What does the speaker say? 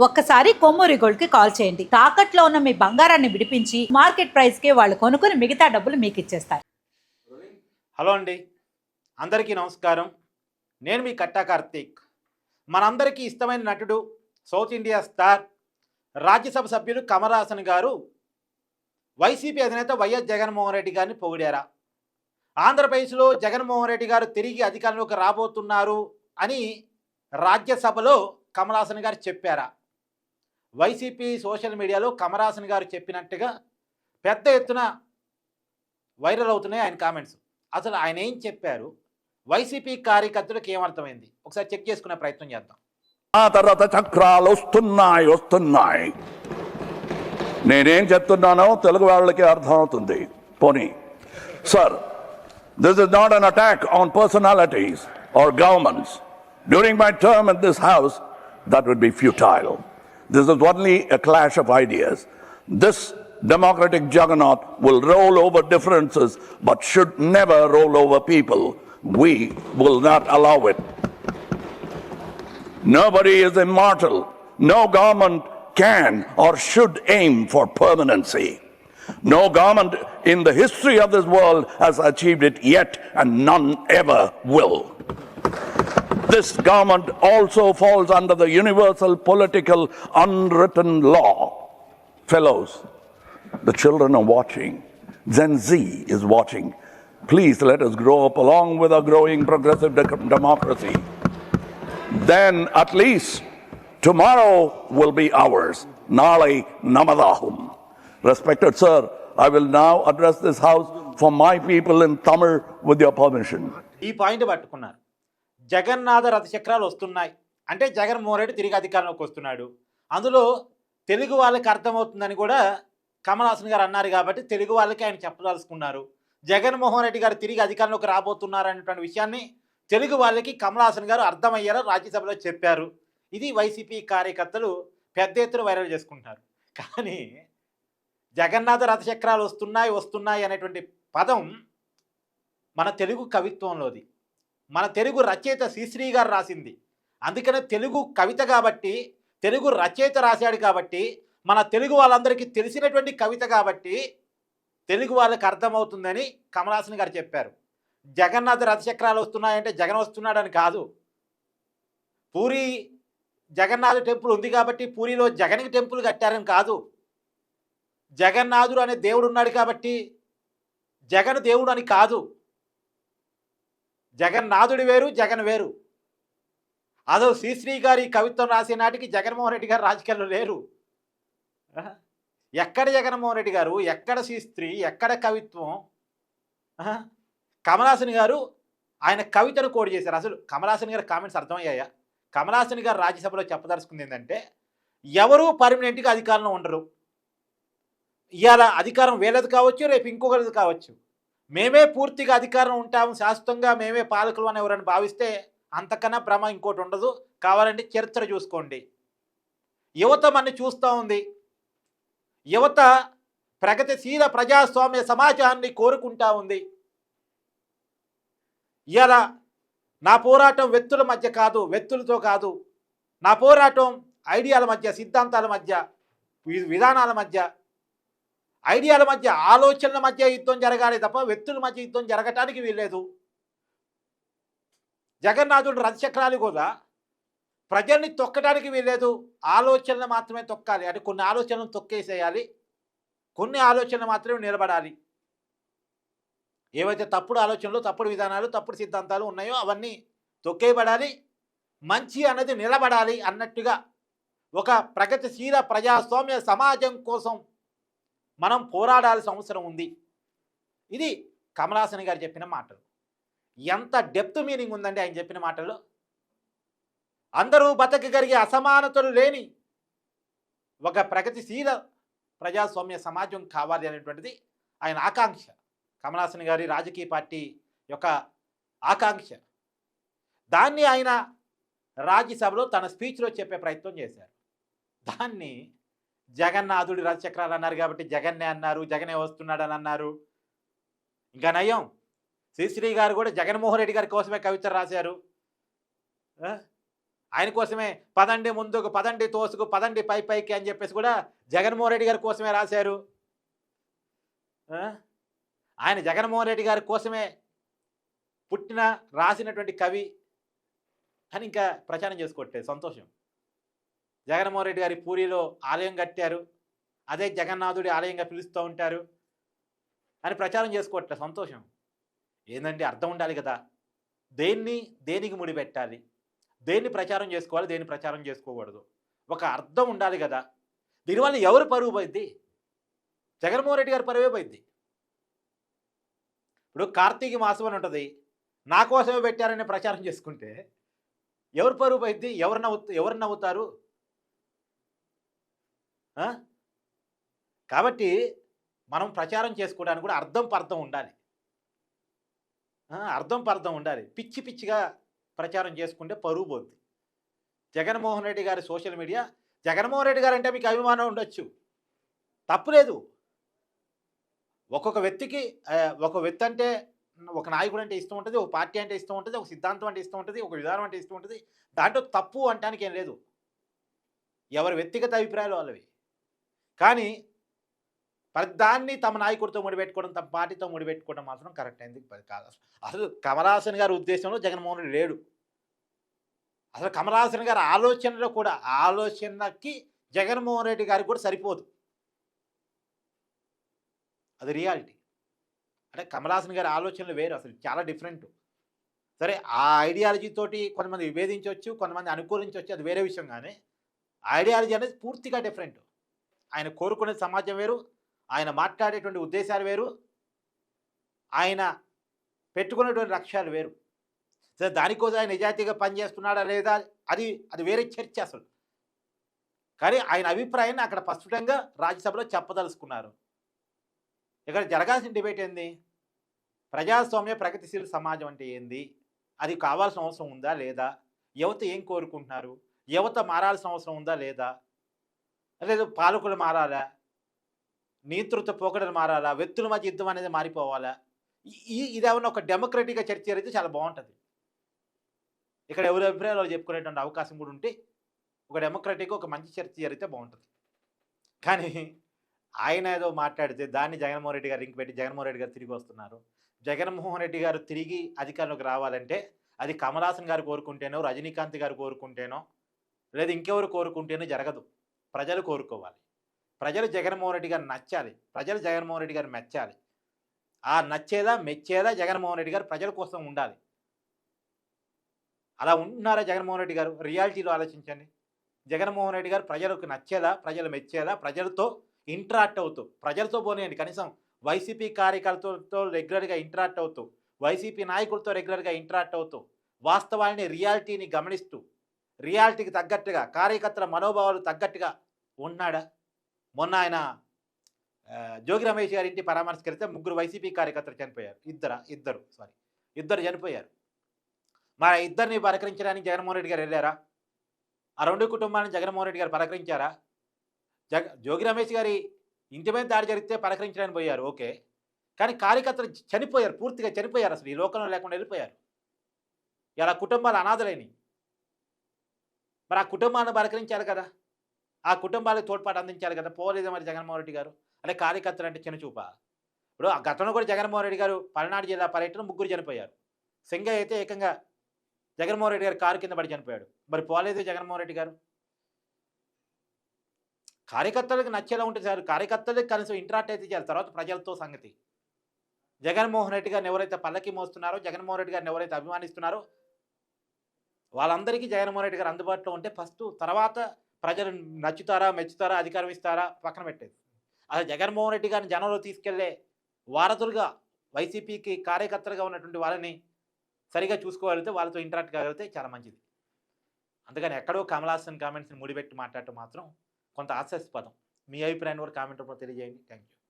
ఒక్కసారి కొమ్మూరి గోల్డ్ కి కాల్ చేయండి. తాకట్లో ఉన్న మీ బంగారాన్ని విడిపించి మార్కెట్ ప్రైస్ కి వాళ్ళు కొనుక్కుని మిగతా డబ్బులు మీకు ఇచ్చేస్తారు. హలో అండి, అందరికీ నమస్కారం. నేను మీ కట్టా కార్తీక్. మనందరికీ ఇష్టమైన నటుడు, సౌత్ ఇండియా స్టార్, రాజ్యసభ సభ్యులు కమల్ హాసన్ గారు వైసీపీ అధినేత వైఎస్ జగన్మోహన్ రెడ్డి గారిని పొగిడారా? ఆంధ్రప్రదేశ్లో జగన్మోహన్ రెడ్డి గారు తిరిగి అధికారంలోకి రాబోతున్నారు అని రాజ్యసభలో కమల్ హాసన్ గారు చెప్పారా? వైసీపీ సోషల్ మీడియాలో కమల్ హాసన్ గారు చెప్పినట్టుగా పెద్ద ఎత్తున వైరల్ అవుతున్నాయి ఆయన కామెంట్స్. అసలు ఆయన ఏం చెప్పారు, వైసీపీ కార్యకర్తలకు ఏమర్థమైంది, ఒకసారి చెక్ చేసుకునే ప్రయత్నం చేద్దాం. ఆ తర్వాత చక్రాలు వస్తున్నాయి. నేనేం చెప్తున్నానో తెలుగు వాళ్ళకి అర్థమవుతుంది. పోనీ sir, this is not an attack on personalities or governments. During my term in this house that would be futile. This is only a clash of ideas. This democratic juggernaut will roll over differences but should never roll over people. We will not allow it. Nobody is immortal. No government can or should aim for permanency. No government in the history of this world has achieved it yet, and none ever will. This government also falls under the universal political unwritten law. Fellows, the children are watching. Gen Z is watching. Please let us grow up along with our growing progressive democracy. Then at least tomorrow will be ours. Nale namadahum. Respected sir, I will now address this house for my people in Tamil with your permission. ఈ point పట్టుకున్నారు. జగన్నాథ రథచక్రాలు వస్తున్నాయి అంటే జగన్మోహన్ రెడ్డి తిరిగి అధికారంలోకి వస్తున్నాడు. అందులో తెలుగు వాళ్ళకి అర్థమవుతుందని కూడా కమల్ హాసన్ గారు అన్నారు కాబట్టి తెలుగు వాళ్ళకి ఆయన చెప్పదలుచుకున్నారు. జగన్మోహన్ రెడ్డి గారు తిరిగి అధికారంలోకి రాబోతున్నారు అనేటువంటి విషయాన్ని తెలుగు వాళ్ళకి కమల్ హాసన్ గారు అర్థమయ్యారో రాజ్యసభలో చెప్పారు. ఇది వైసీపీ కార్యకర్తలు పెద్ద ఎత్తున వైరల్ చేసుకుంటున్నారు. కానీ జగన్నాథ రథచక్రాలు వస్తున్నాయి అనేటువంటి పదం మన తెలుగు కవిత్వంలోది, మన తెలుగు రచయిత శ్రీశ్రీ గారు రాసింది. అందుకనే తెలుగు కవిత కాబట్టి, తెలుగు రచయిత రాశాడు కాబట్టి, మన తెలుగు వాళ్ళందరికీ తెలిసినటువంటి కవిత కాబట్టి తెలుగు వాళ్ళకి అర్థమవుతుందని కమల్ హాసన్ గారు చెప్పారు. జగన్నాథ రథచక్రాలు వస్తున్నాయంటే జగన్ వస్తున్నాడని కాదు. పూరి జగన్నాథ టెంపుల్ ఉంది కాబట్టి పూరిలో జగన్కి టెంపుల్ కట్టారని కాదు. జగన్నాథుడు అనే దేవుడు ఉన్నాడు కాబట్టి జగన్ దేవుడు అని కాదు. జగన్నాథుడు వేరు, జగన్ వేరు. అదో శ్రీశ్రీ గారి కవిత్వం రాసే నాటికి జగన్మోహన్ రెడ్డి గారు రాజకీయాల్లో లేరు. ఎక్కడ జగన్మోహన్ రెడ్డి గారు, ఎక్కడ శ్రీశ్రీ, ఎక్కడ కవిత్వం? కమల్ హాసన్ గారు ఆయన కవితను కోడ్ చేశారు. అసలు కమల్ హాసన్ గారి కామెంట్స్ అర్థమయ్యాయా? కమల్ హాసన్ గారు రాజ్యసభలో చెప్పదలుచుకుంది ఏంటంటే, ఎవరూ పర్మనెంట్గా అధికారంలో ఉండరు. ఇవాళ అధికారం వేలది కావచ్చు, రేపు ఇంకొకరిది కావచ్చు. మేమే పూర్తిగా అధికారం ఉంటాము, శాశ్వతంగా మేమే పాలకులు అని ఎవరైనా భావిస్తే అంతకన్నా భ్రమ ఇంకోటి ఉండదు. కావాలంటే చరిత్ర చూసుకోండి. యువత మన చూస్తూ ఉంది. యువత ప్రగతిశీల ప్రజాస్వామ్య సమాజాన్ని కోరుకుంటా ఉంది. ఇవాళ నా పోరాటం వ్యక్తుల మధ్య కాదు, వ్యక్తులతో కాదు. నా పోరాటం ఐడియాల మధ్య, సిద్ధాంతాల మధ్య, విధానాల మధ్య, ఐడియాల మధ్య, ఆలోచనల మధ్య యుద్ధం జరగాలి తప్ప వ్యక్తుల మధ్య యుద్ధం జరగటానికి వీల్లేదు. జగన్నాథుడు రథచక్రాలు కూడా ప్రజల్ని తొక్కడానికి వీల్లేదు. ఆలోచనలు మాత్రమే తొక్కాలి. అంటే కొన్ని ఆలోచనలు తొక్కేసేయాలి, కొన్ని ఆలోచనలు మాత్రమే నిలబడాలి. ఏవైతే తప్పుడు ఆలోచనలు, తప్పుడు విధానాలు, తప్పుడు సిద్ధాంతాలు ఉన్నాయో అవన్నీ తొక్కేయబడాలి. మంచి అన్నది నిలబడాలి అన్నట్టుగా ఒక ప్రగతిశీల ప్రజాస్వామ్య సమాజం కోసం మనం పోరాడాల్సిన అవసరం ఉంది. ఇది కమల్ హాసన్ గారు చెప్పిన మాటలు. ఎంత డెప్త్ మీనింగ్ ఉందండి ఆయన చెప్పిన మాటల్లో. అందరూ బతకగలిగే అసమానతలు లేని ఒక ప్రగతిశీల ప్రజాస్వామ్య సమాజం కావాలి అనేటువంటిది ఆయన ఆకాంక్ష. కమల్ హాసన్ గారి రాజకీయ పార్టీ యొక్క ఆకాంక్ష. దాన్ని ఆయన రాజ్యసభలో తన స్పీచ్లో చెప్పే ప్రయత్నం చేశారు. దాన్ని జగన్నాథుడి రథచక్రాలు అన్నారు కాబట్టి జగన్నే అన్నారు, జగనే వస్తున్నాడని అన్నారు. ఇంకా నయం, శ్రీశ్రీ గారు కూడా జగన్మోహన్ రెడ్డి గారి కోసమే కవిత రాశారు. ఆయన కోసమే పదండి ముందుకు, పదండి తోసుకు, పదండి పై పైకి అని చెప్పేసి కూడా జగన్మోహన్ రెడ్డి గారి కోసమే రాశారు. ఆ? ఆయన జగన్మోహన్ రెడ్డి గారి కోసమే పుట్టిన రాసినటువంటి కవి అని ఇంకా ప్రచారం చేసుకోవట్లేదు. సంతోషం. జగన్మోహన్ రెడ్డి గారి పూరిలో ఆలయం కట్టారు, అదే జగన్నాథుడి ఆలయంగా పిలుస్తూ ఉంటారు అని ప్రచారం చేసుకోవట్లేదు. సంతోషం. ఏందండి, అర్థం ఉండాలి కదా. దేనికి ముడిపెట్టాలి, దేన్ని ప్రచారం చేసుకోవాలి, దేన్ని ప్రచారం చేసుకోకూడదు, ఒక అర్థం ఉండాలి కదా. దీనివల్ల ఎవరు పరువు పోయింది? జగన్మోహన్ రెడ్డి గారి పరువే పోయింది. ఇప్పుడు కార్తీక మాసం అని ఉంటుంది, నా కోసమే పెట్టారని ప్రచారం చేసుకుంటే ఎవరు పరువు పోయింది? ఎవరు నవ్వుతారు? కాబట్టి మనం ప్రచారం చేసుకోవడానికి కూడా అర్థం ఉండాలి. అర్థం ఉండాలి. పిచ్చి పిచ్చిగా ప్రచారం చేసుకుంటే పరువు పోద్ది. జగన్మోహన్ రెడ్డి గారి సోషల్ మీడియా, జగన్మోహన్ రెడ్డి గారు అంటే మీకు అభిమానం ఉండొచ్చు, తప్పులేదు. ఒక్కొక్క వ్యక్తికి ఒక వ్యక్తి అంటే, ఒక నాయకుడు అంటే ఇష్టం ఉంటుంది, ఒక పార్టీ అంటే ఇష్టం ఉంటుంది, ఒక సిద్ధాంతం అంటే ఇష్టం ఉంటుంది, ఒక విధానం అంటే ఇష్టం ఉంటుంది. దాంట్లో తప్పు అంటానికి ఏం లేదు. ఎవరి వ్యక్తిగత అభిప్రాయాలు వాళ్ళవి. కానీ దాన్ని తమ నాయకుడితో ముడిపెట్టుకోవడం, తమ పార్టీతో ముడిపెట్టుకోవడం మాత్రం కరెక్ట్ అయింది కాదు. అసలు కమల్ హాసన్ గారి ఉద్దేశంలో జగన్మోహన్ రెడ్డి లేడు. అసలు కమల్ హాసన్ గారి ఆలోచనలో కూడా, ఆలోచనకి జగన్మోహన్ రెడ్డి గారికి కూడా సరిపోదు. అది రియాలిటీ. అంటే కమల్ హాసన్ గారి ఆలోచనలు వేరు, అసలు చాలా డిఫరెంట్. సరే, ఆ ఐడియాలజీ తోటి కొంతమంది విభేదించవచ్చు, కొంతమంది అనుకూలించవచ్చు, అది వేరే విషయం. కానీ ఐడియాలజీ అనేది పూర్తిగా డిఫరెంట్. ఆయన కోరుకునే సమాజం వేరు, ఆయన మాట్లాడేటువంటి ఉద్దేశాలు వేరు, ఆయన పెట్టుకునేటువంటి లక్ష్యాలు వేరు. సరే, దానికోసం ఆయన నిజాయితీగా పనిచేస్తున్నాడా లేదా అది వేరే చర్చ అసలు. కానీ ఆయన అభిప్రాయాన్ని అక్కడ స్పష్టంగా రాజ్యసభలో చెప్పదలుచుకున్నారు. ఇక్కడ జరగాల్సిన డిబేట్ ఏంది? ప్రజాస్వామ్య ప్రగతిశీల సమాజం అంటే ఏంది, అది కావాల్సిన అవసరం ఉందా లేదా, యువత ఏం కోరుకుంటున్నారు, యువత మారాల్సిన అవసరం ఉందా లేదా, లేదు పాలకులు మారాలా, నేతృత్వ పోకడలు మారాలా, వ్యక్తుల మధ్య యుద్ధం అనేది మారిపోవాలా, ఇదేమన్నా ఒక డెమోక్రటిక్గా చర్చ జరిగితే చాలా బాగుంటుంది. ఇక్కడ ఎవరి అభిప్రాయాలు వాళ్ళు చెప్పుకునేటువంటి అవకాశం కూడా ఉంటే ఒక డెమోక్రటిక్, ఒక మంచి చర్చ జరిగితే బాగుంటుంది. కానీ ఆయన ఏదో మాట్లాడితే దాన్ని జగన్మోహన్ రెడ్డి గారు లింక్ పెట్టి జగన్మోహన్ రెడ్డి గారు తిరిగి వస్తున్నారు. జగన్మోహన్ రెడ్డి గారు తిరిగి అధికారంలోకి రావాలంటే అది కమల్ హాసన్ గారు కోరుకుంటేనో, రజనీకాంత్ గారు కోరుకుంటేనో, లేదా ఇంకెవరు కోరుకుంటేనో జరగదు. ప్రజలు కోరుకోవాలి. ప్రజలు జగన్మోహన్ రెడ్డి గారు నచ్చాలి, ప్రజలు జగన్మోహన్ రెడ్డి గారు మెచ్చాలి. ఆ నచ్చేదా మెచ్చేదా జగన్మోహన్ రెడ్డి గారు ప్రజల కోసం ఉండాలి. అలా ఉంటున్నారా జగన్మోహన్ రెడ్డి గారు? రియాలిటీలో ఆలోచించండి. జగన్మోహన్ రెడ్డి గారు ప్రజలకు నచ్చేదా, ప్రజలు మెచ్చేదా, ప్రజలతో ఇంటరాక్ట్ అవుతూ, ప్రజలతో పోనీయండి, కనీసం వైసీపీ కార్యకర్తలతో రెగ్యులర్గా ఇంటరాక్ట్ అవుతూ, వైసీపీ నాయకులతో రెగ్యులర్గా ఇంటరాక్ట్ అవుతూ, వాస్తవాన్ని రియాలిటీని గమనిస్తూ, రియాలిటీకి తగ్గట్టుగా, కార్యకర్తల మనోభావాలు తగ్గట్టుగా ఉన్నాడా? మొన్న ఆయన జోగి రమేష్ గారి ఇంటి పరామర్శకి వెళ్తే 3 వైసీపీ కార్యకర్తలు చనిపోయారు. ఇద్దరు చనిపోయారు. మరి ఇద్దరిని పలకరించడానికి జగన్మోహన్ రెడ్డి గారు వెళ్ళారా? ఆ 2 కుటుంబాలను జగన్మోహన్ రెడ్డి గారు పలకరించారా? జోగి రమేష్ గారి ఇంటి మీద దాడి జరిగితే పలకరించడానికి పోయారు, ఓకే. కానీ కార్యకర్తలు చనిపోయారు, పూర్తిగా చనిపోయారు, అసలు ఈ లోకంలో లేకుండా వెళ్ళిపోయారు. ఇలా కుటుంబాలు అనాథలైనవి. మరి ఆ కుటుంబాలను పలకరించారు కదా, ఆ కుటుంబాలకు తోడ్పాటు అందించాలి కదా. పోలేదు మరి జగన్మోహన్ రెడ్డి గారు. అంటే కార్యకర్తలు అంటే చిన్నచూపా? ఇప్పుడు ఆ గతంలో కూడా జగన్మోహన్ రెడ్డి గారు పల్నాడు జిల్లా పర్యటన 3 చనిపోయారు. సింగయ్య అయితే ఏకంగా జగన్మోహన్ రెడ్డి గారు కారు కింద పడి చనిపోయాడు. మరి పోలేదు జగన్మోహన్ రెడ్డి గారు. కార్యకర్తలకు నచ్చేలా ఉంటే చాలు. కార్యకర్తలకు కనీసం ఇంటరాక్ట్ అయితే చాలు, తర్వాత ప్రజలతో సంగతి. జగన్మోహన్ రెడ్డి గారిని ఎవరైతే పల్లకి మోస్తున్నారో, జగన్మోహన్ రెడ్డి గారిని ఎవరైతే అభిమానిస్తున్నారో వాళ్ళందరికీ జగన్మోహన్ రెడ్డి గారు అందుబాటులో ఉంటే ఫస్ట్, తర్వాత ప్రజలు నచ్చుతారా, మెచ్చుతారా, అధికారం ఇస్తారా పక్కన పెట్టేది. అసలు జగన్మోహన్ రెడ్డి గారిని జనంలో తీసుకెళ్లే వారధులుగా వైసీపీకి కార్యకర్తలుగా ఉన్నటువంటి వాళ్ళని సరిగా చూసుకోగలిగితే, వాళ్ళతో ఇంటరాక్ట్ కాగలిగితే చాలా మంచిది. అందుకని ఎక్కడో కమల్ హాసన్ కామెంట్స్ని ముడిపెట్టి మాట్లాడటం మాత్రం కొంత హాస్యాస్పదం. మీ అభిప్రాయాన్ని కూడా కామెంట్ రూపంలో తెలియజేయండి. Thank you.